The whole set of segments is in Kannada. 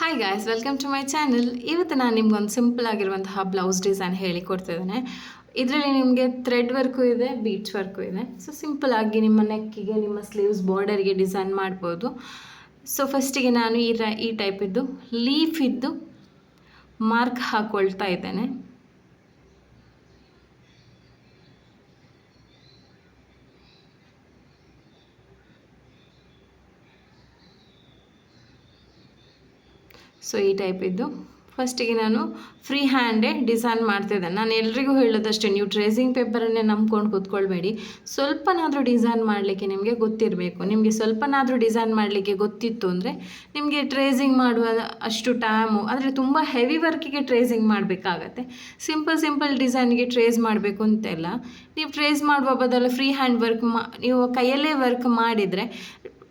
Hi guys, welcome to my channel. ಇವತ್ತು ನಾನು ನಿಮ್ಗೊಂದು ಸಿಂಪಲ್ ಆಗಿರುವಂತಹ ಬ್ಲೌಸ್ ಡಿಸೈನ್ ಹೇಳಿಕೊಡ್ತಿದ್ದೇನೆ. ಇದರಲ್ಲಿ ನಿಮಗೆ ಥ್ರೆಡ್ ವರ್ಕು ಇದೆ, ಬೀಟ್ಸ್ ವರ್ಕು ಇದೆ. ಸೊ ಸಿಂಪಲ್ ಆಗಿ ನಿಮ್ಮ ನೆಕ್ಕಿಗೆ, ನಿಮ್ಮ ಸ್ಲೀವ್ಸ್ ಬಾರ್ಡರ್ಗೆ ಡಿಸೈನ್ ಮಾಡ್ಬೋದು. ಸೊ ಫಸ್ಟಿಗೆ ನಾನು ಈ ಟೈಪ್ ಇದ್ದು ಲೀಫ್ ಇದ್ದು ಮಾರ್ಕ್ ಹಾಕ್ಕೊಳ್ತಾ ಇದ್ದೇನೆ. ಸೊ ಈ ಟೈಪ್ ಇದ್ದು ಫಸ್ಟಿಗೆ ನಾನು ಫ್ರೀ ಹ್ಯಾಂಡೇ ಡಿಸೈನ್ ಮಾಡ್ತಿದ್ದೆ. ನಾನು ಎಲ್ರಿಗೂ ಹೇಳೋದಷ್ಟೇ, ನೀವು ಟ್ರೇಸಿಂಗ್ ಪೇಪರನ್ನೇ ನಂಬ್ಕೊಂಡು ಕೂತ್ಕೊಳ್ಬೇಡಿ. ಸ್ವಲ್ಪನಾದರೂ ಡಿಸೈನ್ ಮಾಡಲಿಕ್ಕೆ ನಿಮಗೆ ಗೊತ್ತಿರಬೇಕು. ನಿಮಗೆ ಸ್ವಲ್ಪನಾದರೂ ಡಿಸೈನ್ ಮಾಡಲಿಕ್ಕೆ ಗೊತ್ತಿತ್ತು ಅಂದರೆ ನಿಮಗೆ ಟ್ರೇಸಿಂಗ್ ಮಾಡುವ ಅಷ್ಟು ಟೈಮು, ಅಂದರೆ ತುಂಬ ಹೆವಿ ವರ್ಕಿಗೆ ಟ್ರೇಸಿಂಗ್ ಮಾಡಬೇಕಾಗತ್ತೆ. ಸಿಂಪಲ್ ಡಿಸೈನ್ಗೆ ಟ್ರೇಸ್ ಮಾಡಬೇಕು ಅಂತೆಲ್ಲ. ನೀವು ಟ್ರೇಸ್ ಮಾಡುವ ಬದಲು ಫ್ರೀ ಹ್ಯಾಂಡ್ ವರ್ಕ್ ನೀವು ಕೈಯಲ್ಲೇ ವರ್ಕ್ ಮಾಡಿದರೆ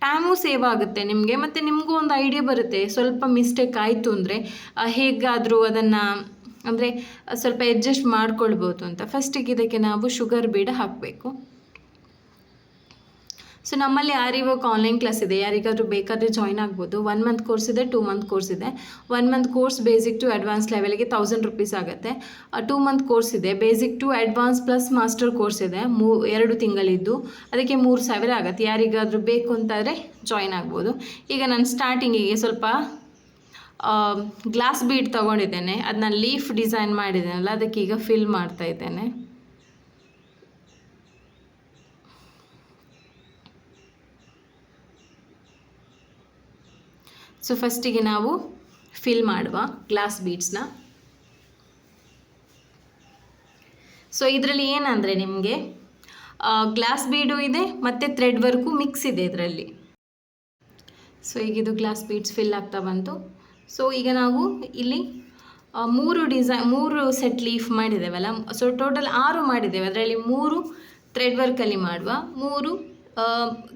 ಟೈಮು ಸೇವ್ ಆಗುತ್ತೆ ನಿಮಗೆ, ಮತ್ತು ನಿಮಗೂ ಒಂದು ಐಡಿಯಾ ಬರುತ್ತೆ. ಸ್ವಲ್ಪ ಮಿಸ್ಟೇಕ್ ಆಯಿತು ಅಂದರೆ ಹೇಗಾದರೂ ಅದನ್ನು ಅಂದರೆ ಸ್ವಲ್ಪ ಅಡ್ಜಸ್ಟ್ ಮಾಡ್ಕೊಳ್ಬೋದು ಅಂತ. ಫಸ್ಟಿಗೆ ಇದಕ್ಕೆ ನಾವು ಶುಗರ್ ಬೀಡ ಹಾಕಬೇಕು. ಸೊ ನಮ್ಮಲ್ಲಿ ಆರಿ ವರ್ಕ್ ಆನ್ಲೈನ್ ಕ್ಲಾಸ್ ಇದೆ, ಯಾರಿಗಾದರೂ ಬೇಕಾದರೆ ಜಾಯ್ನ್ ಆಗ್ಬೋದು. 1 ಮಂತ್ ಕೋರ್ಸ್ ಇದೆ, 2 ಮಂತ್ ಕೋರ್ಸ್ ಇದೆ. 1 month course basic to advance ಲೆವೆಲ್ಗೆ 1000 ರೂಪೀಸ್ ಆಗುತ್ತೆ. 2 ಮಂತ್ ಕೋರ್ಸ್ ಇದೆ, basic to advance plus master course ಇದೆ, 2 ತಿಂಗಳಿದ್ದು, ಅದಕ್ಕೆ 3000 ಆಗುತ್ತೆ. ಯಾರಿಗಾದರೂ ಬೇಕು ಅಂತಾದರೆ ಜಾಯ್ನ್ ಆಗ್ಬೋದು. ಈಗ ನಾನು ಸ್ಟಾರ್ಟಿಂಗಿಗೆ ಸ್ವಲ್ಪ ಗ್ಲಾಸ್ ಬೀಡ್ ತೊಗೊಂಡಿದ್ದೇನೆ, ಅದನ್ನ ಲೀಫ್ ಡಿಸೈನ್ ಮಾಡಿದ್ದೇನಲ್ಲ ಅದಕ್ಕೆ ಈಗ ಫಿಲ್ ಮಾಡ್ತಾ ಇದ್ದೇನೆ. ಸೊ ಫಸ್ಟಿಗೆ ನಾವು ಫಿಲ್ ಮಾಡುವ ಗ್ಲಾಸ್ ಬೀಡ್ಸ್ನ. ಸೊ ಇದರಲ್ಲಿ ಏನಂದರೆ ನಿಮಗೆ ಗ್ಲಾಸ್ ಬೀಡು ಇದೆ ಮತ್ತು ಥ್ರೆಡ್ ವರ್ಕು ಮಿಕ್ಸ್ ಇದೆ ಇದರಲ್ಲಿ. ಸೊ ಈಗ ಇದು ಗ್ಲಾಸ್ ಬೀಡ್ಸ್ ಫಿಲ್ ಆಗ್ತಾ ಬಂತು. ಸೊ ಈಗ ನಾವು ಇಲ್ಲಿ 3 ಸೆಟ್ ಲೀಫ್ ಮಾಡಿದ್ದೇವಲ್ಲ, ಸೊ ಟೋಟಲ್ 6 ಮಾಡಿದ್ದೇವೆ. ಅದರಲ್ಲಿ 3 ಥ್ರೆಡ್ ವರ್ಕಲ್ಲಿ ಮಾಡುವ, 3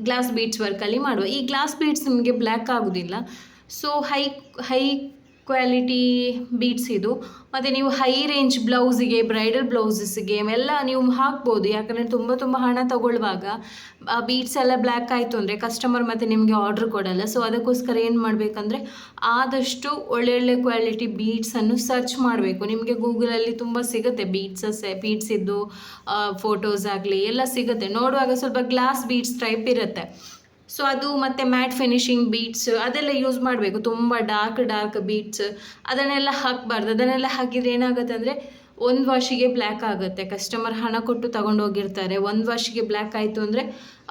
ಗ್ಲಾಸ್ ಬೀಡ್ಸ್ ವರ್ಕಲ್ಲಿ ಮಾಡುವ. ಈ ಗ್ಲಾಸ್ ಬೀಡ್ಸ್ ನಿಮಗೆ ಬ್ಲ್ಯಾಕ್ ಆಗೋದಿಲ್ಲ. ಸೊ ಹೈ ಕ್ವಾಲಿಟಿ ಬೀಡ್ಸ್ ಇದು, ಮತ್ತು ನೀವು ಹೈ ರೇಂಜ್ ಬ್ಲೌಸಿಗೆ, ಬ್ರೈಡಲ್ ಬ್ಲೌಸಸ್ಗೆ ಎಲ್ಲ ನೀವು ಹಾಕ್ಬೋದು. ಯಾಕಂದರೆ ತುಂಬ ಹಣ ತಗೊಳ್ಳುವಾಗ ಬೀಡ್ಸ್ ಎಲ್ಲ ಬ್ಲ್ಯಾಕ್ ಆಯಿತು ಅಂದರೆ ಕಸ್ಟಮರ್ ಮತ್ತು ನಿಮಗೆ ಆರ್ಡ್ರ್ ಕೊಡಲ್ಲ. ಸೊ ಅದಕ್ಕೋಸ್ಕರ ಏನು ಮಾಡಬೇಕಂದ್ರೆ ಆದಷ್ಟು ಒಳ್ಳೊಳ್ಳೆ ಕ್ವಾಲಿಟಿ ಬೀಡ್ಸನ್ನು ಸರ್ಚ್ ಮಾಡಬೇಕು. ನಿಮಗೆ ಗೂಗಲಲ್ಲಿ ತುಂಬ ಸಿಗುತ್ತೆ ಬೀಡ್ಸ್ ಇದ್ದು ಫೋಟೋಸ್ ಆಗಲಿ ಎಲ್ಲ ಸಿಗುತ್ತೆ. ನೋಡುವಾಗ ಸ್ವಲ್ಪ ಗ್ಲಾಸ್ ಬೀಡ್ಸ್ ಟೈಪ್ ಇರುತ್ತೆ. ಸೊ ಅದು ಮತ್ತು ಮ್ಯಾಟ್ ಫಿನಿಶಿಂಗ್ ಬೀಡ್ಸ್ ಅದೆಲ್ಲ ಯೂಸ್ ಮಾಡಬೇಕು. ತುಂಬ ಡಾರ್ಕ್ ಬೀಡ್ಸ್ ಅದನ್ನೆಲ್ಲ ಹಾಕಬಾರ್ದು. ಅದನ್ನೆಲ್ಲ ಹಾಕಿದರೆ ಏನಾಗುತ್ತೆ ಅಂದರೆ 1 ವಾಶಿಗೆ ಬ್ಲ್ಯಾಕ್ ಆಗುತ್ತೆ. ಕಸ್ಟಮರ್ ಹಣ ಕೊಟ್ಟು ತಗೊಂಡೋಗಿರ್ತಾರೆ, 1 ವಾಶಿಗೆ ಬ್ಲ್ಯಾಕ್ ಆಯಿತು ಅಂದರೆ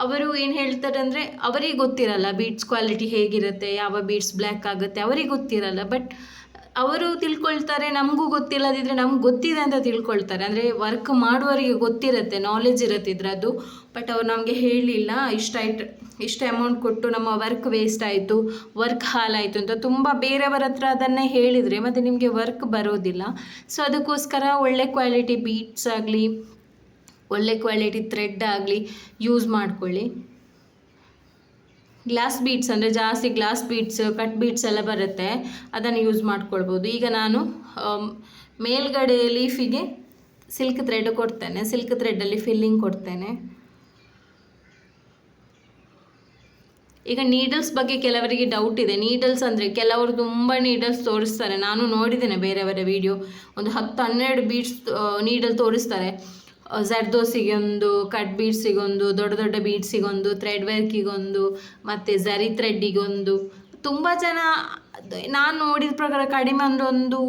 ಅವರು ಏನು ಹೇಳ್ತಾರೆ ಅಂದರೆ ಅವರಿಗೆ ಗೊತ್ತಿರಲ್ಲ ಬೀಡ್ಸ್ ಕ್ವಾಲಿಟಿ ಹೇಗಿರುತ್ತೆ, ಯಾವ ಬೀಡ್ಸ್ ಬ್ಲ್ಯಾಕ್ ಆಗುತ್ತೆ ಅವರಿಗೆ ಗೊತ್ತಿರಲ್ಲ. ಬಟ್ ಅವರು ತಿಳ್ಕೊಳ್ತಾರೆ, ನಮಗೂ ಗೊತ್ತಿಲ್ಲದಿದ್ದರೆ ನಮ್ಗೆ ಗೊತ್ತಿದೆ ಅಂತ ತಿಳ್ಕೊಳ್ತಾರೆ. ಅಂದರೆ ವರ್ಕ್ ಮಾಡುವವರಿಗೆ ಗೊತ್ತಿರುತ್ತೆ, ನಾಲೆಜ್ ಇರುತ್ತೆ ಇದರದ್ದು. ಬಟ್ ಅವ್ರು ನಮಗೆ ಹೇಳಲಿಲ್ಲ, ಇಷ್ಟು ಅಮೌಂಟ್ ಕೊಟ್ಟು ನಮ್ಮ ವರ್ಕ್ ವೇಸ್ಟ್ ಆಯಿತು, ವರ್ಕ್ ಹಾಳಾಯಿತು ಅಂತ ತುಂಬ ಬೇರೆಯವರ ಹತ್ರ ಅದನ್ನೇ ಹೇಳಿದರೆ ಮತ್ತು ನಿಮಗೆ ವರ್ಕ್ ಬರೋದಿಲ್ಲ. ಸೊ ಅದಕ್ಕೋಸ್ಕರ ಒಳ್ಳೆ ಕ್ವಾಲಿಟಿ ಬೀಡ್ಸ್ ಆಗಲಿ, ಒಳ್ಳೆ ಕ್ವಾಲಿಟಿ ಥ್ರೆಡ್ ಆಗಲಿ ಯೂಸ್ ಮಾಡ್ಕೊಳ್ಳಿ. ಗ್ಲಾಸ್ ಬೀಡ್ಸ್ ಅಂದರೆ ಜಾಸ್ತಿ ಗ್ಲಾಸ್ ಬೀಡ್ಸ್, ಕಟ್ ಬೀಡ್ಸ್ ಎಲ್ಲ ಬರುತ್ತೆ, ಅದನ್ನು ಯೂಸ್ ಮಾಡ್ಕೊಳ್ಬೋದು. ಈಗ ನಾನು ಮೇಲ್ಗಡೆ ಲೀಫಿಗೆ ಸಿಲ್ಕ್ ಥ್ರೆಡ್ ಕೊಡ್ತೇನೆ, ಸಿಲ್ಕ್ ಥ್ರೆಡ್ಡಲ್ಲಿ ಫಿಲ್ಲಿಂಗ್ ಕೊಡ್ತೇನೆ. ಈಗ ನೀಡಲ್ಸ್ ಬಗ್ಗೆ ಕೆಲವರಿಗೆ ಡೌಟ್ ಇದೆ. ನೀಡಲ್ಸ್ ಅಂದರೆ ಕೆಲವರು ತುಂಬ ನೀಡಲ್ಸ್ ತೋರಿಸ್ತಾರೆ, ನಾನು ನೋಡಿದ್ದೇನೆ ಬೇರೆಯವರ ವಿಡಿಯೋ. ಒಂದು 10-12 ಬೀಡ್ಸ್ ನೀಡಲ್ ತೋರಿಸ್ತಾರೆ. ಜರ್ದೋಸಿಗೊಂದು, ಕಟ್ ಬೀಡ್ಸಿಗೊಂದು, ದೊಡ್ಡ ಬೀಡ್ಸಿಗೊಂದು, ಥ್ರೆಡ್ ವರ್ಕಿಗೊಂದು, ಮತ್ತು ಝರಿ ಥ್ರೆಡ್ಡಿಗೊಂದು. ತುಂಬ ಜನ ನಾನು ನೋಡಿದ ಪ್ರಕಾರ ಕಡಿಮೆ ಒಂದು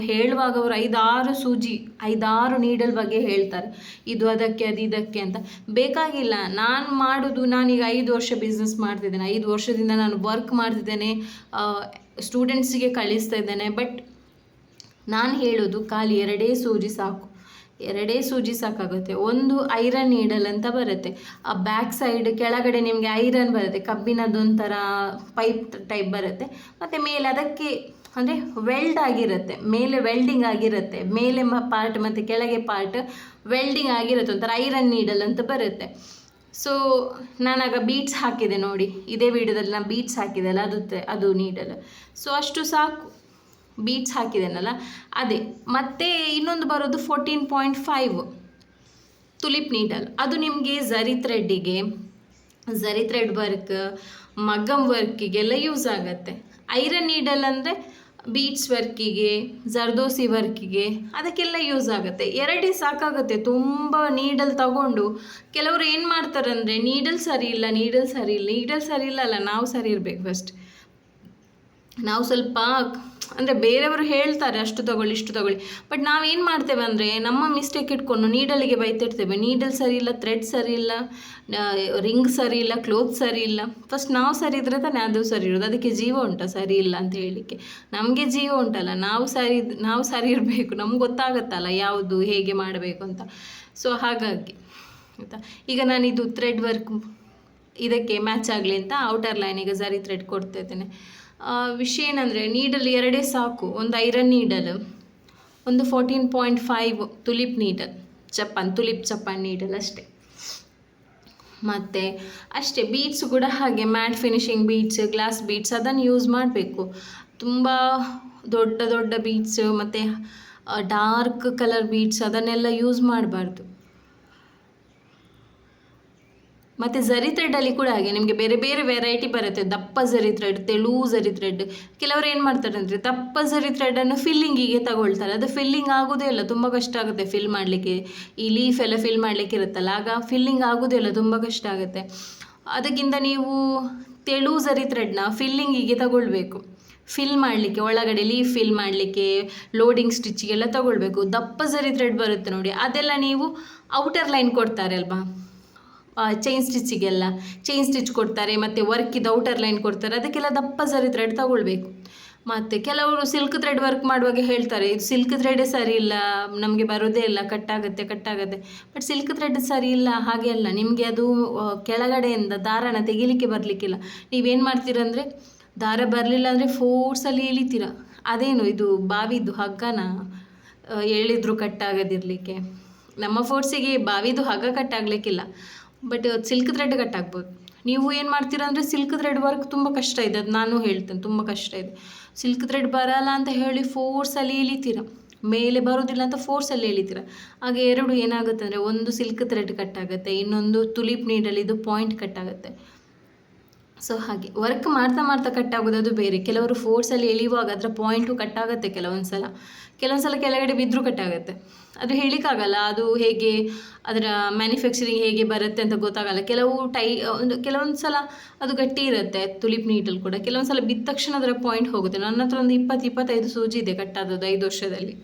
ಹೇಳುವಾಗ ಅವರು 5-6 ನೀಡಲ್ ಬಗ್ಗೆ ಹೇಳ್ತಾರೆ. ಇದು ಅದಕ್ಕೆ, ಅದು ಇದಕ್ಕೆ ಅಂತ. ಬೇಕಾಗಿಲ್ಲ. ನಾನೀಗ 5 ವರ್ಷ ಬಿಸ್ನೆಸ್ ಮಾಡ್ತಿದ್ದೇನೆ, 5 ವರ್ಷದಿಂದ ನಾನು ವರ್ಕ್ ಮಾಡ್ತಿದ್ದೇನೆ, ಸ್ಟೂಡೆಂಟ್ಸಿಗೆ ಕಳಿಸ್ತಾ ಇದ್ದೇನೆ. ಬಟ್ ನಾನು ಹೇಳೋದು ಖಾಲಿ 2 ಸೂಜಿ ಸಾಕು, 2 ಸೂಜಿ ಸಾಕಾಗುತ್ತೆ. ಒಂದು ಐರನ್ ನೀಡಲ್ ಅಂತ ಬರುತ್ತೆ, ಆ ಬ್ಯಾಕ್ ಸೈಡ್ ಕೆಳಗಡೆ ನಿಮಗೆ ಐರನ್ ಬರುತ್ತೆ, ಕಬ್ಬಿನದೊಂಥರ ಪೈಪ್ ಟೈಪ್ ಬರುತ್ತೆ. ಮತ್ತು ಮೇಲೆ ಅದಕ್ಕೆ ಅಂದರೆ ವೆಲ್ಡ್ ಆಗಿರುತ್ತೆ, ಮೇಲೆ ವೆಲ್ಡಿಂಗ್ ಆಗಿರುತ್ತೆ, ಮೇಲೆ ಪಾರ್ಟ್ ಮತ್ತು ಕೆಳಗೆ ಪಾರ್ಟ್ ವೆಲ್ಡಿಂಗ್ ಆಗಿರುತ್ತೆ, ಒಂಥರ ಐರನ್ ನೀಡಲ್ ಅಂತ ಬರುತ್ತೆ. ಸೊ ನಾನಾಗ ಬೀಡ್ಸ್ ಹಾಕಿದೆ ನೋಡಿ, ಇದೇ ವಿಡಿಯೋದಲ್ಲಿ ನಾನು ಬೀಡ್ಸ್ ಹಾಕಿದೆ ಅಲ್ಲ, ಅದು ನೀಡಲ್. ಸೊ ಅಷ್ಟು ಸಾಕು, ಬೀಡ್ಸ್ ಹಾಕಿದ್ದೇನಲ್ಲ ಅದೇ. ಮತ್ತು ಇನ್ನೊಂದು ಬರೋದು 14.5 ತುಲಿಪ್ ನೀಡಲ್. ಅದು ನಿಮಗೆ ಝರಿ ಥ್ರೆಡ್ ವರ್ಕ್, ಮಗ್ಗಮ್ ವರ್ಕಿಗೆಲ್ಲ ಯೂಸ್ ಆಗುತ್ತೆ. ಐರನ್ ನೀಡಲ್ ಅಂದರೆ ಬೀಡ್ಸ್ ವರ್ಕಿಗೆ, ಜರ್ದೋಸಿ ವರ್ಕಿಗೆ ಅದಕ್ಕೆಲ್ಲ ಯೂಸ್ ಆಗುತ್ತೆ. 2 ಸಾಕಾಗುತ್ತೆ. ತುಂಬ ನೀಡಲ್ ತಗೊಂಡು ಕೆಲವರು ಏನು ಮಾಡ್ತಾರೆ ಅಂದರೆ ನೀಡಲ್ ಸರಿ ಇಲ್ಲ ಅಲ್ಲ, ನಾವು ಸರಿ ಇರಬೇಕು ಫಸ್ಟ್. ನಾವು ಸ್ವಲ್ಪ ಅಂದರೆ ಬೇರೆಯವರು ಹೇಳ್ತಾರೆ ಅಷ್ಟು ತಗೊಳ್ಳಿ ಇಷ್ಟು ತಗೊಳ್ಳಿ, ಬಟ್ ನಾವೇನು ಮಾಡ್ತೇವೆ ಅಂದರೆ ನಮ್ಮ ಮಿಸ್ಟೇಕ್ ಇಟ್ಕೊಂಡು ನೀಡಲಿಗೆ ಬೈತಿರ್ತೇವೆ. ನೀಡಲ್ ಸರಿ ಇಲ್ಲ, ಥ್ರೆಡ್ ಸರಿ ಇಲ್ಲ, ರಿಂಗ್ ಸರಿ ಇಲ್ಲ, ಕ್ಲೋತ್ ಸರಿ ಇಲ್ಲ. ಫಸ್ಟ್ ನಾವು ಸರಿ ಇದ್ರೆ ತಾನೇ ಅದು ಸರಿ ಇರೋದು. ಅದಕ್ಕೆ ಜೀವ ಉಂಟಾ ಸರಿ ಇಲ್ಲ ಅಂತ ಹೇಳಲಿಕ್ಕೆ? ನಮಗೆ ಜೀವ ಉಂಟಲ್ಲ, ನಾವು ಸರಿ ಇರಬೇಕು. ನಮ್ಗೆ ಗೊತ್ತಾಗತ್ತಲ್ಲ ಯಾವುದು ಹೇಗೆ ಮಾಡಬೇಕು ಅಂತ. ಸೊ ಹಾಗಾಗಿ ಆಯಿತಾ, ಈಗ ನಾನಿದು ಥ್ರೆಡ್ ವರ್ಕ್ ಇದಕ್ಕೆ ಮ್ಯಾಚ್ ಆಗಲಿ ಅಂತ ಔಟರ್ ಲೈನಿಗೆ ಜರಿ ಥ್ರೆಡ್ ಕೊಡ್ತಾ ಇದ್ದೇನೆ. ವಿಷಯ ಏನಂದರೆ ನೀಡಲ್ 2 ಸಾಕು. ಒಂದು ಐರನ್ ನೀಡಲ್, ಒಂದು 14.5 tulip needle, tulip Japan needle ಅಷ್ಟೇ. ಮತ್ತು ಅಷ್ಟೇ ಬೀಡ್ಸ್ ಕೂಡ ಹಾಗೆ mat finishing beads, glass beads ಅದನ್ನು ಯೂಸ್ ಮಾಡಬೇಕು. ತುಂಬ ದೊಡ್ಡ ದೊಡ್ಡ ಬೀಡ್ಸ್ ಮತ್ತು ಡಾರ್ಕ್ ಕಲರ್ ಬೀಡ್ಸ್ ಅದನ್ನೆಲ್ಲ ಯೂಸ್ ಮಾಡಬಾರ್ದು. ಮತ್ತು ಜರಿ ಥ್ರೆಡ್ಡಲ್ಲಿ ಕೂಡ ಹಾಗೆ ನಿಮಗೆ ಬೇರೆ ಬೇರೆ ವೆರೈಟಿ ಬರುತ್ತೆ. ದಪ್ಪ ಜರಿ ಥ್ರೆಡ್, ತೆಳು ಜರಿ ಥ್ರೆಡ್. ಕೆಲವರು ಏನು ಮಾಡ್ತಾರೆ ಅಂದರೆ ದಪ್ಪ ಜರಿ ಥ್ರೆಡನ್ನು ಫಿಲ್ಲಿಂಗಿಗೆ ತಗೊಳ್ತಾರೆ. ಅದು ಫಿಲ್ಲಿಂಗ್ ಆಗೋದೇ ಇಲ್ಲ, ತುಂಬ ಕಷ್ಟ ಆಗುತ್ತೆ ಫಿಲ್ ಮಾಡಲಿಕ್ಕೆ. ಈ ಲೀಫ್ ಎಲ್ಲ ಫಿಲ್ ಮಾಡಲಿಕ್ಕೆ ಇರುತ್ತಲ್ಲ, ಆಗ ಫಿಲ್ಲಿಂಗ್ ಆಗೋದೇ ಇಲ್ಲ, ತುಂಬ ಕಷ್ಟ ಆಗುತ್ತೆ. ಅದಕ್ಕಿಂತ ನೀವು ತೆಳು ಜರಿ ಥ್ರೆಡ್ನ ಫಿಲ್ಲಿಂಗಿಗೆ ತಗೊಳ್ಬೇಕು. ಫಿಲ್ ಮಾಡಲಿಕ್ಕೆ, ಒಳಗಡೆ ಲೀಫ್ ಫಿಲ್ ಮಾಡಲಿಕ್ಕೆ, ಲೋಡಿಂಗ್ ಸ್ಟಿಚ್ಗೆಲ್ಲ ತಗೊಳ್ಬೇಕು. ದಪ್ಪ ಜರಿ ಥ್ರೆಡ್ ಬರುತ್ತೆ ನೋಡಿ, ಅದೆಲ್ಲ ನೀವು ಔಟರ್ ಲೈನ್ ಕೊಡ್ತಾರೆ ಅಲ್ವಾ, ಚೈನ್ ಸ್ಟಿಚ್ ಕೊಡ್ತಾರೆ, ಮತ್ತು ವರ್ಕಿದ್ದು ಔಟರ್ ಲೈನ್ ಕೊಡ್ತಾರೆ, ಅದಕ್ಕೆಲ್ಲ ದಪ್ಪ ಜರಿ ಥ್ರೆಡ್ ತಗೊಳ್ಬೇಕು. ಮತ್ತು ಕೆಲವರು ಸಿಲ್ಕ್ ಥ್ರೆಡ್ ವರ್ಕ್ ಮಾಡುವಾಗ ಹೇಳ್ತಾರೆ ಇದು ಸಿಲ್ಕ್ ಥ್ರೆಡೇ ಸರಿ ಇಲ್ಲ, ನಮಗೆ ಬರೋದೇ ಇಲ್ಲ, ಕಟ್ಟಾಗುತ್ತೆ. ಬಟ್ ಸಿಲ್ಕ್ ಥ್ರೆಡ್ ಸರಿ ಇಲ್ಲ ಹಾಗೆ ಅಲ್ಲ, ನಿಮಗೆ ಅದು ಕೆಳಗಡೆಯಿಂದ ದಾರನ ತೆಗಿಲಿಕ್ಕೆ ಬರಲಿಕ್ಕಿಲ್ಲ. ನೀವೇನು ಮಾಡ್ತೀರಂದರೆ ದಾರ ಬರಲಿಲ್ಲ ಅಂದರೆ ಫೋರ್ಸಲ್ಲಿ ಎಳಿತೀರ. ಅದೇನು ಇದು ಬಾವಿದು ಹಗ್ಗನ ಎಳೆದ್ರು ಕಟ್ಟಾಗದಿರಲಿಕ್ಕೆ? ನಮ್ಮ ಫೋರ್ಸಿಗೆ ಬಾವಿದು ಹಗ್ಗ ಕಟ್ಟಾಗಲಿಕ್ಕಿಲ್ಲ, ಬಟ್ ಸಿಲ್ಕ್ ಥ್ರೆಡ್ ಕಟ್ಟಾಗ್ಬೋದು. ನೀವು ಏನು ಮಾಡ್ತೀರಾ ಅಂದರೆ ಸಿಲ್ಕ್ ಥ್ರೆಡ್ ವರ್ಕ್ ತುಂಬ ಕಷ್ಟ ಇದೆ, ಅದು ನಾನು ಹೇಳ್ತೇನೆ, ತುಂಬ ಕಷ್ಟ ಇದೆ. ಸಿಲ್ಕ್ ಥ್ರೆಡ್ ಬರಲ್ಲ ಅಂತ ಹೇಳಿ ಫೋರ್ಸಲ್ಲಿ ಎಳಿತೀರ, ಮೇಲೆ ಬರೋದಿಲ್ಲ ಅಂತ ಫೋರ್ಸಲ್ಲಿ ಎಳಿತೀರ. ಆಗ 2 ಏನಾಗುತ್ತೆ ಅಂದರೆ, ಒಂದು ಸಿಲ್ಕ್ ಥ್ರೆಡ್ ಕಟ್ಟಾಗುತ್ತೆ, ಇನ್ನೊಂದು ತುಲಿಪ್ ನೀಡಲಿದ್ದು ಪಾಯಿಂಟ್ ಕಟ್ಟಾಗುತ್ತೆ. ಸೊ ಹಾಗೆ ವರ್ಕ್ ಮಾಡ್ತಾ ಕಟ್ಟಾಗೋದು ಅದು ಬೇರೆ. ಕೆಲವರು ಫೋರ್ಸಲ್ಲಿ ಎಳೆಯುವಾಗ ಅದರ ಪಾಯಿಂಟು ಕಟ್ಟಾಗುತ್ತೆ, ಕೆಲವೊಂದು ಸಲ ಕೆಳಗಡೆ ಬಿದ್ದರೂ ಕಟ್ಟಾಗುತ್ತೆ. ಅದು ಹೇಳಿಕ್ಕಾಗಲ್ಲ, ಅದು ಹೇಗೆ ಅದರ ಮ್ಯಾನುಫ್ಯಾಕ್ಚರಿಂಗ್ ಹೇಗೆ ಬರುತ್ತೆ ಅಂತ ಗೊತ್ತಾಗಲ್ಲ. ಕೆಲವೊಂದು ಸಲ ಅದು ಗಟ್ಟಿ ಇರುತ್ತೆ ತುಲಿಪ್ ನೀಡಲ್ ಕೂಡ, ಕೆಲವೊಂದು ಸಲ ಬಿದ್ದ ತಕ್ಷಣ ಅದರ ಪಾಯಿಂಟ್ ಹೋಗುತ್ತೆ. ನನ್ನ ಹತ್ರ ಒಂದು 20-25 ಸೂಜಿ ಇದೆ ಕಟ್ಟಾದದ್ದು 5 ವರ್ಷದಲ್ಲಿ,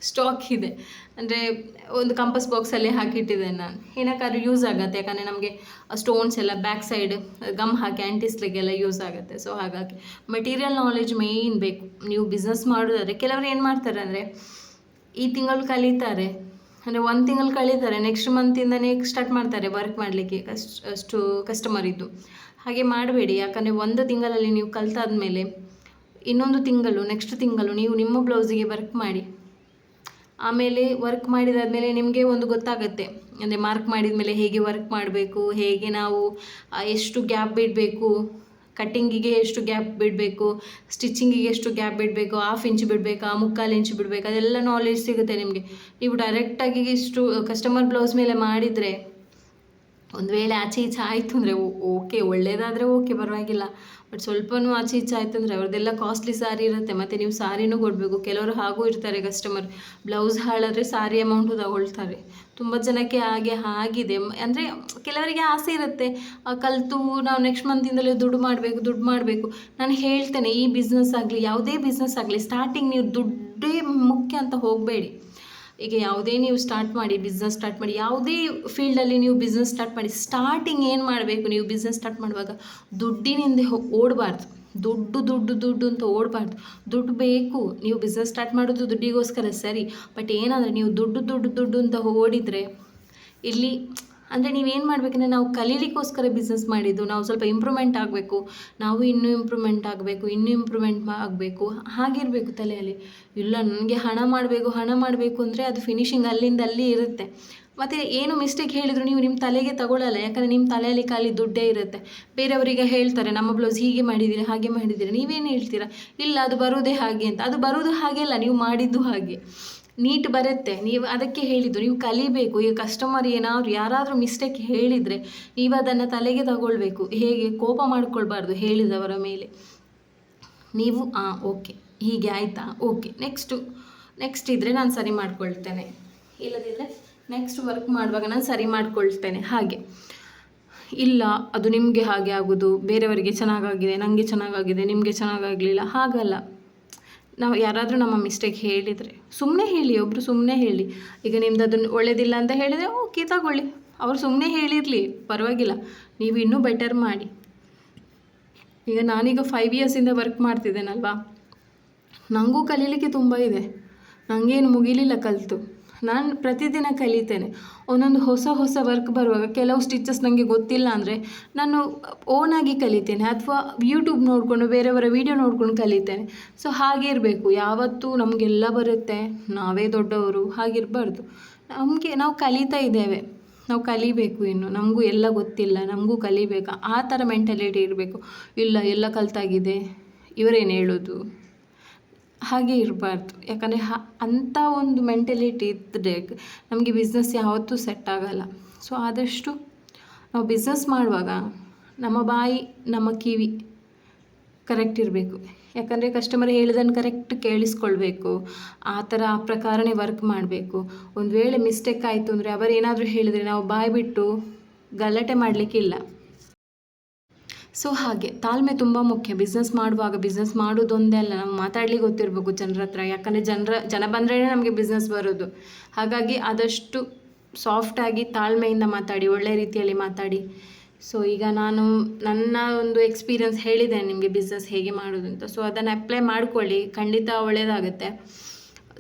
ಸ್ಟಾಕ್ ಇದೆ. ಅಂದರೆ ಒಂದು ಕಂಪಸ್ ಬಾಕ್ಸಲ್ಲಿ ಹಾಕಿಟ್ಟಿದ್ದೇನೆ ನಾನು, ಏನಕ್ಕಾದ್ರೂ ಯೂಸ್ ಆಗುತ್ತೆ. ಯಾಕಂದರೆ ನಮಗೆ ಸ್ಟೋನ್ಸ್ ಎಲ್ಲ ಬ್ಯಾಕ್ ಸೈಡ್ ಗಮ್ ಹಾಕಿ ಅಂಟಿಸ್ಲಿಕ್ಕೆಲ್ಲ ಯೂಸ್ ಆಗುತ್ತೆ. ಸೊ ಹಾಗಾಗಿ ಮೆಟೀರಿಯಲ್ ನಾಲೆಜ್ ಮೇಯ್ನ್ ಬೇಕು ನೀವು ಬಿಸ್ನೆಸ್ ಮಾಡೋದಾದರೆ. ಕೆಲವರು ಏನು ಮಾಡ್ತಾರೆ ಅಂದರೆ ಈ ತಿಂಗಳು ಕಲಿತಾರೆ, ಅಂದರೆ 1 ತಿಂಗಳು ಕಲಿತಾರೆ, ನೆಕ್ಸ್ಟ್ ಮಂತಿಂದನೇ ಸ್ಟಾರ್ಟ್ ಮಾಡ್ತಾರೆ ವರ್ಕ್ ಮಾಡಲಿಕ್ಕೆ ಅಷ್ಟು ಕಸ್ಟಮರ್ ಇದ್ದು. ಹಾಗೆ ಮಾಡಬೇಡಿ, ಯಾಕಂದರೆ 1 ತಿಂಗಳಲ್ಲಿ ನೀವು ಕಲಿತಾದ್ಮೇಲೆ ಇನ್ನೊಂದು ತಿಂಗಳು, ನೆಕ್ಸ್ಟ್ ತಿಂಗಳು ನೀವು ನಿಮ್ಮ ಬ್ಲೌಸಿಗೆ ವರ್ಕ್ ಮಾಡಿ. ಆಮೇಲೆ ವರ್ಕ್ ಮಾಡಿದಾದಮೇಲೆ ನಿಮಗೆ ಒಂದು ಗೊತ್ತಾಗುತ್ತೆ, ಅಂದರೆ ಮಾರ್ಕ್ ಮಾಡಿದ ಮೇಲೆ ಹೇಗೆ ವರ್ಕ್ ಮಾಡಬೇಕು, ಹೇಗೆ ನಾವು ಎಷ್ಟು ಗ್ಯಾಪ್ ಬಿಡಬೇಕು, ಕಟ್ಟಿಂಗಿಗೆ ಎಷ್ಟು ಗ್ಯಾಪ್ ಬಿಡಬೇಕು, ಸ್ಟಿಚಿಂಗಿಗೆ ಎಷ್ಟು ಗ್ಯಾಪ್ ಬಿಡಬೇಕು, 1/2 ಇಂಚ್ ಬಿಡಬೇಕಾ, 3/4 ಇಂಚ್ ಬಿಡಬೇಕು, ಅದೆಲ್ಲ ನಾಲೆಜ್ ಸಿಗುತ್ತೆ ನಿಮಗೆ. ನೀವು ಡೈರೆಕ್ಟಾಗಿ ಇಷ್ಟು ಕಸ್ಟಮರ್ ಬ್ಲೌಸ್ ಮೇಲೆ ಮಾಡಿದರೆ ಒಂದು ವೇಳೆ ಆಚೆ ಈಚೆ ಆಯಿತು ಅಂದರೆ ಓಕೆ, ಒಳ್ಳೆಯದಾದರೆ ಓಕೆ ಪರವಾಗಿಲ್ಲ. ಬಟ್ ಸ್ವಲ್ಪನೂ ಆಚೆ ಈಚೆ ಆಯಿತು ಅಂದರೆ ಅವ್ರದ್ದೆಲ್ಲ ಕಾಸ್ಟ್ಲಿ ಸಾರಿ ಇರುತ್ತೆ, ಮತ್ತು ನೀವು ಸಾರಿನೂ ಕೊಡಬೇಕು. ಕೆಲವರು ಹಾಗೂ ಇರ್ತಾರೆ ಕಸ್ಟಮರ್, ಬ್ಲೌಸ್ ಹಾಳಾದರೆ ಸಾರಿ ಅಮೌಂಟು ತಗೊಳ್ತಾರೆ. ತುಂಬ ಜನಕ್ಕೆ ಹಾಗೆ ಆಗಿದೆ. ಅಂದರೆ ಕೆಲವರಿಗೆ ಆಸೆ ಇರುತ್ತೆ, ಕಲಿತು ನಾವು ನೆಕ್ಸ್ಟ್ ಮಂತಿಂದಲೇ ದುಡ್ಡು ಮಾಡಬೇಕು. ನಾನು ಹೇಳ್ತೇನೆ, ಈ ಬಿಸ್ನೆಸ್ ಆಗಲಿ ಯಾವುದೇ ಬಿಸ್ನೆಸ್ ಆಗಲಿ ಸ್ಟಾರ್ಟಿಂಗ್ ನೀವು ದುಡ್ಡೇ ಮುಖ್ಯ ಅಂತ ಹೋಗಬೇಡಿ. ಈಗ ಯಾವುದೇ ನೀವು ಬಿಸ್ನೆಸ್ ಸ್ಟಾರ್ಟ್ ಮಾಡಿ, ಯಾವುದೇ ಫೀಲ್ಡಲ್ಲಿ ನೀವು ಬಿಸ್ನೆಸ್ ಸ್ಟಾರ್ಟ್ ಮಾಡಿ, ಸ್ಟಾರ್ಟಿಂಗ್ ಏನು ಮಾಡಬೇಕು, ನೀವು ಬಿಸ್ನೆಸ್ ಸ್ಟಾರ್ಟ್ ಮಾಡುವಾಗ ದುಡ್ಡಿನಿಂದ ಓಡಬಾರ್ದು. ದುಡ್ಡು ಅಂತ ಓಡಬಾರ್ದು. ದುಡ್ಡು ಬೇಕು, ನೀವು ಬಿಸ್ನೆಸ್ ಸ್ಟಾರ್ಟ್ ಮಾಡೋದು ದುಡ್ಡಿಗೋಸ್ಕರ ಸರಿ. ಬಟ್ ಏನಂದರೆ ನೀವು ದುಡ್ಡು ಅಂತ ಓಡಿದರೆ ಇಲ್ಲಿ ಅಂದರೆ ನೀವೇನು ಮಾಡಬೇಕಂದ್ರೆ, ನಾವು ಕಲೀಲಿಕ್ಕೋಸ್ಕರ ಬಿಸ್ನೆಸ್ ಮಾಡಿದ್ದು, ನಾವು ಸ್ವಲ್ಪ ಇಂಪ್ರೂವ್ಮೆಂಟ್ ಆಗಬೇಕು, ನಾವು ಇನ್ನೂ ಇಂಪ್ರೂವ್ಮೆಂಟ್ ಆಗಬೇಕು ಹಾಗಿರಬೇಕು ತಲೆಯಲ್ಲಿ. ಇಲ್ಲ ನನಗೆ ಹಣ ಮಾಡಬೇಕು ಅಂದರೆ ಅದು ಫಿನಿಶಿಂಗ್ ಅಲ್ಲಿಂದ ಅಲ್ಲಿ ಇರುತ್ತೆ. ಮತ್ತು ಏನು ಮಿಸ್ಟೇಕ್ ಹೇಳಿದ್ರು ನೀವು ನಿಮ್ಮ ತಲೆಗೆ ತಗೊಳ್ಳಲ್ಲ, ಯಾಕಂದರೆ ನಿಮ್ಮ ತಲೆಯಲ್ಲಿ ಖಾಲಿ ದುಡ್ಡೇ ಇರುತ್ತೆ. ಬೇರೆಯವರಿಗೆ ಹೇಳ್ತಾರೆ ನಮ್ಮ ಬ್ಲೌಸ್ ಹೀಗೆ ಮಾಡಿದ್ದೀರಿ ಹಾಗೆ ಮಾಡಿದ್ದೀರಿ, ನೀವೇನು ಹೇಳ್ತೀರಾ, ಇಲ್ಲ ಅದು ಬರೋದೇ ಹಾಗೆ ಅಂತ. ಅದು ಬರೋದು ಹಾಗೆ ಅಲ್ಲ, ನೀವು ಮಾಡಿದ್ದು ಹಾಗೆ ನೀಟ್ ಬರುತ್ತೆ. ನೀವು ಅದಕ್ಕೆ ಹೇಳಿದ್ದು, ನೀವು ಕಲಿಬೇಕು. ಈಗ ಕಸ್ಟಮರ್ ಯಾರಾದರೂ ಮಿಸ್ಟೇಕ್ ಹೇಳಿದರೆ ನೀವು ಅದನ್ನು ತಲೆಗೆ ತಗೊಳ್ಬೇಕು. ಹೇಗೆ ಕೋಪ ಮಾಡ್ಕೊಳ್ಬಾರ್ದು ಹೇಳಿದವರ ಮೇಲೆ. ನೀವು ಓಕೆ ಹೀಗೆ ಆಯಿತಾ, ಓಕೆ ನೆಕ್ಸ್ಟ್ ಇದ್ದರೆ ನಾನು ಸರಿ ಮಾಡ್ಕೊಳ್ತೇನೆ, ಇಲ್ಲದಿದ್ದರೆ ನೆಕ್ಸ್ಟ್ ವರ್ಕ್ ಮಾಡುವಾಗ ನಾನು ಸರಿ ಮಾಡ್ಕೊಳ್ತೇನೆ. ಹಾಗೆ ಇಲ್ಲ ಅದು ನಿಮಗೆ ಹಾಗೆ ಆಗೋದು, ಬೇರೆಯವರಿಗೆ ಚೆನ್ನಾಗಾಗಿದೆ, ನನಗೆ ಚೆನ್ನಾಗಾಗಿದೆ, ನಿಮಗೆ ಚೆನ್ನಾಗಾಗಲಿಲ್ಲ, ಹಾಗಲ್ಲ. ನಾವು ಯಾರಾದರೂ ನಮ್ಮ ಮಿಸ್ಟೇಕ್ ಹೇಳಿದರೆ ಸುಮ್ಮನೆ ಹೇಳಿ, ಒಬ್ಬರು ಸುಮ್ಮನೆ ಹೇಳಿ. ಈಗ ನಿಮ್ದು ಅದನ್ನು ಒಳ್ಳೆಯದಿಲ್ಲ ಅಂತ ಹೇಳಿದರೆ ಓಕೆ ತಗೊಳ್ಳಿ, ಅವ್ರು ಸುಮ್ಮನೆ ಹೇಳಿರಲಿ ಪರವಾಗಿಲ್ಲ, ನೀವು ಇನ್ನೂ ಬೆಟರ್ ಮಾಡಿ. ಈಗ ನಾನೀಗ 5 ಇಯರ್ಸಿಂದ ವರ್ಕ್ ಮಾಡ್ತಿದ್ದೇನಲ್ವಾ, ನನಗೂ ಕಲೀಲಿಕ್ಕೆ ತುಂಬ ಇದೆ, ನನಗೇನು ಮುಗಿಲಿಲ್ಲ ಕಲಿತು. ನಾನು ಪ್ರತಿದಿನ ಕಲಿತೇನೆ. ಒಂದೊಂದು ಹೊಸ ವರ್ಕ್ ಬರುವಾಗ ಕೆಲವು ಸ್ಟಿಚಸ್ ನನಗೆ ಗೊತ್ತಿಲ್ಲ ಅಂದರೆ ನಾನು ಓನಾಗಿ ಕಲಿತೇನೆ, ಅಥವಾ ಯೂಟ್ಯೂಬ್ ನೋಡಿಕೊಂಡು ಬೇರೆಯವರ ವೀಡಿಯೋ ನೋಡ್ಕೊಂಡು ಕಲಿತೇನೆ. ಸೊ ಹಾಗೆ ಇರಬೇಕು. ಯಾವತ್ತೂ ನಮಗೆಲ್ಲ ಬರುತ್ತೆ, ನಾವೇ ದೊಡ್ಡವರು ಹಾಗಿರಬಾರ್ದು. ನಾವು ಕಲಿತಾ ಇದ್ದೇವೆ, ನಾವು ಕಲಿಬೇಕು, ಇನ್ನು ನಮಗೂ ಎಲ್ಲ ಗೊತ್ತಿಲ್ಲ, ನಮಗೂ ಕಲಿಬೇಕು, ಆ ಥರ ಮೆಂಟಾಲಿಟಿ ಇರಬೇಕು. ಇಲ್ಲ ಎಲ್ಲ ಕಲಿತಾಗಿದೆ, ಇವರೇನು ಹೇಳೋದು, ಹಾಗೆ ಇರಬಾರ್ದು. ಯಾಕಂದರೆ ಅಂಥ ಒಂದು ಮೆಂಟಾಲಿಟಿ ಇದ್ದರೆ ನಮಗೆ ಬಿಸ್ನೆಸ್ ಯಾವತ್ತೂ ಸೆಟ್ ಆಗೋಲ್ಲ. ಸೊ ಆದಷ್ಟು ನಾವು ಬಿಸ್ನೆಸ್ ಮಾಡುವಾಗ ನಮ್ಮ ಬಾಯಿ ನಮ್ಮ ಕಿವಿ ಕರೆಕ್ಟ್ ಇರಬೇಕು. ಯಾಕಂದರೆ ಕಸ್ಟಮರ್ ಹೇಳಿದನ್ನು ಕರೆಕ್ಟ್ ಕೇಳಿಸ್ಕೊಳ್ಬೇಕು, ಆ ಪ್ರಕಾರನೇ ವರ್ಕ್ ಮಾಡಬೇಕು. ಒಂದು ವೇಳೆ ಮಿಸ್ಟೇಕ್ ಆಯಿತು ಅಂದರೆ ಅವರೇನಾದರೂ ಹೇಳಿದರೆ ನಾವು ಬಾಯಿ ಬಿಟ್ಟು ಗಲಾಟೆ ಮಾಡಲಿಕ್ಕಿಲ್ಲ. ಸೊ ಹಾಗೆ ತಾಳ್ಮೆ ತುಂಬ ಮುಖ್ಯ. ಬಿಸ್ನೆಸ್ ಮಾಡುವಾಗ ಬಿಸ್ನೆಸ್ ಮಾಡೋದೊಂದೇ ಅಲ್ಲ, ನಾವು ಮಾತಾಡ್ಲಿಕ್ಕೆ ಗೊತ್ತಿರಬೇಕು ಜನರ ಹತ್ರ. ಯಾಕಂದರೆ ಜನ ಬಂದ್ರೇ ನಮಗೆ ಬಿಸ್ನೆಸ್ ಬರೋದು. ಹಾಗಾಗಿ ಆದಷ್ಟು ಸಾಫ್ಟಾಗಿ ತಾಳ್ಮೆಯಿಂದ ಮಾತಾಡಿ, ಒಳ್ಳೆ ರೀತಿಯಲ್ಲಿ ಮಾತಾಡಿ. ಸೊ ಈಗ ನಾನು ನನ್ನ ಒಂದು ಎಕ್ಸ್ಪೀರಿಯನ್ಸ್ ಹೇಳಿದ್ದೇನೆ ನಿಮಗೆ ಬಿಸ್ನೆಸ್ ಹೇಗೆ ಮಾಡೋದು ಅಂತ. ಸೊ ಅದನ್ನು ಅಪ್ಲೈ ಮಾಡ್ಕೊಳ್ಳಿ, ಖಂಡಿತ ಒಳ್ಳೆಯದಾಗುತ್ತೆ.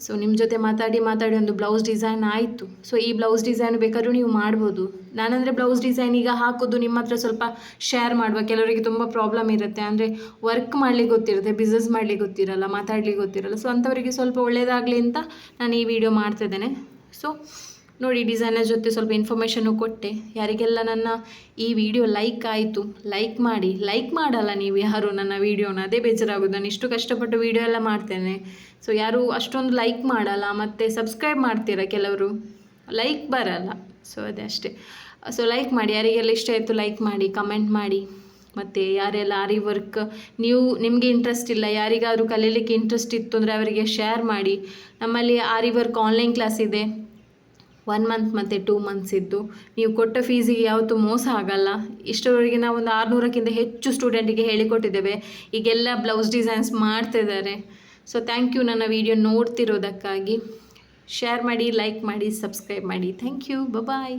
ಸೊ ನಿಮ್ಮ ಜೊತೆ ಮಾತಾಡಿ ಒಂದು ಬ್ಲೌಸ್ ಡಿಸೈನ್ ಆಯಿತು. ಸೊ ಈ ಬ್ಲೌಸ್ ಡಿಸೈನ್ ಬೇಕಾದ್ರೂ ನೀವು ಮಾಡ್ಬೋದು. ನಾನಂದರೆ ಬ್ಲೌಸ್ ಡಿಸೈನ್ ಈಗ ಹಾಕೋದು ನಿಮ್ಮ ಹತ್ರ ಸ್ವಲ್ಪ ಶೇರ್ ಮಾಡುವ. ಕೆಲವರಿಗೆ ತುಂಬ ಪ್ರಾಬ್ಲಮ್ ಇರುತ್ತೆ, ಅಂದರೆ ವರ್ಕ್ ಮಾಡ್ಲಿಕ್ಕೆ ಗೊತ್ತಿರುತ್ತೆ, ಬಿಸ್ನೆಸ್ ಮಾಡ್ಲಿಕ್ಕೆ ಗೊತ್ತಿರಲ್ಲ, ಮಾತಾಡ್ಲಿಕ್ಕೆ ಗೊತ್ತಿರಲ್ಲ. ಸೊ ಅಂಥವರಿಗೆ ಸ್ವಲ್ಪ ಒಳ್ಳೆಯದಾಗಲಿ ಅಂತ ನಾನು ಈ ವಿಡಿಯೋ ಮಾಡ್ತಿದ್ದೇನೆ. ಸೊ ನೋಡಿ, ಡಿಸೈನರ್ ಜೊತೆ ಸ್ವಲ್ಪ ಇನ್ಫಾರ್ಮೇಷನ್ನು ಕೊಟ್ಟೆ. ಯಾರಿಗೆಲ್ಲ ನನ್ನ ಈ ವಿಡಿಯೋ ಲೈಕ್ ಆಯಿತು ಲೈಕ್ ಮಾಡಿ. ಲೈಕ್ ಮಾಡಲ್ಲ ನೀವು ಯಾರು ನನ್ನ ವೀಡಿಯೋನ, ಅದೇ ಬೇಜಾರಾಗೋದು. ನಾನು ಇಷ್ಟು ಕಷ್ಟಪಟ್ಟು ವೀಡಿಯೋ ಎಲ್ಲ ಮಾಡ್ತೇನೆ. ಸೊ ಯಾರು ಅಷ್ಟೊಂದು ಲೈಕ್ ಮಾಡಲ್ಲ, ಮತ್ತು ಸಬ್ಸ್ಕ್ರೈಬ್ ಮಾಡ್ತೀರಾ, ಕೆಲವರು ಲೈಕ್ ಬರಲ್ಲ. ಸೊ ಅದೇ ಅಷ್ಟೇ. ಸೊ ಲೈಕ್ ಮಾಡಿ, ಯಾರಿಗೆಲ್ಲ ಇಷ್ಟ ಆಯಿತು ಲೈಕ್ ಮಾಡಿ, ಕಮೆಂಟ್ ಮಾಡಿ. ಮತ್ತು ಯಾರೆಲ್ಲ ಆರಿ ವರ್ಕ್ ನಿಮಗೆ ಇಂಟ್ರೆಸ್ಟ್ ಇಲ್ಲ, ಯಾರಿಗಾದರೂ ಕಲೀಲಿಕ್ಕೆ ಇಂಟ್ರೆಸ್ಟ್ ಇತ್ತು ಅಂದರೆ ಅವರಿಗೆ ಶೇರ್ ಮಾಡಿ. ನಮ್ಮಲ್ಲಿ ಆರಿ ವರ್ಕ್ ಆನ್ಲೈನ್ ಕ್ಲಾಸ್ ಇದೆ, 1 ಮಂತ್ ಮತ್ತು 2 ಮಂತ್ಸ್ ಇದ್ದು. ನೀವು ಕೊಟ್ಟ ಫೀಸಿಗೆ ಯಾವತ್ತೂ ಮೋಸ ಆಗಲ್ಲ. ಇಷ್ಟರವರೆಗೆ ನಾವು ಒಂದು 600ಕ್ಕಿಂತ ಹೆಚ್ಚು ಸ್ಟೂಡೆಂಟಿಗೆ ಹೇಳಿಕೊಟ್ಟಿದ್ದೇವೆ. ಈಗೆಲ್ಲ ಬ್ಲೌಸ್ ಡಿಸೈನ್ಸ್ ಮಾಡ್ತಿದ್ದಾರೆ. ಸೊ ಥ್ಯಾಂಕ್ ಯು ನನ್ನ ವಿಡಿಯೋ ನೋಡ್ತಿರೋದಕ್ಕಾಗಿ. ಶೇರ್ ಮಾಡಿ, ಲೈಕ್ ಮಾಡಿ, ಸಬ್ಸ್ಕ್ರೈಬ್ ಮಾಡಿ. Thank you, bye.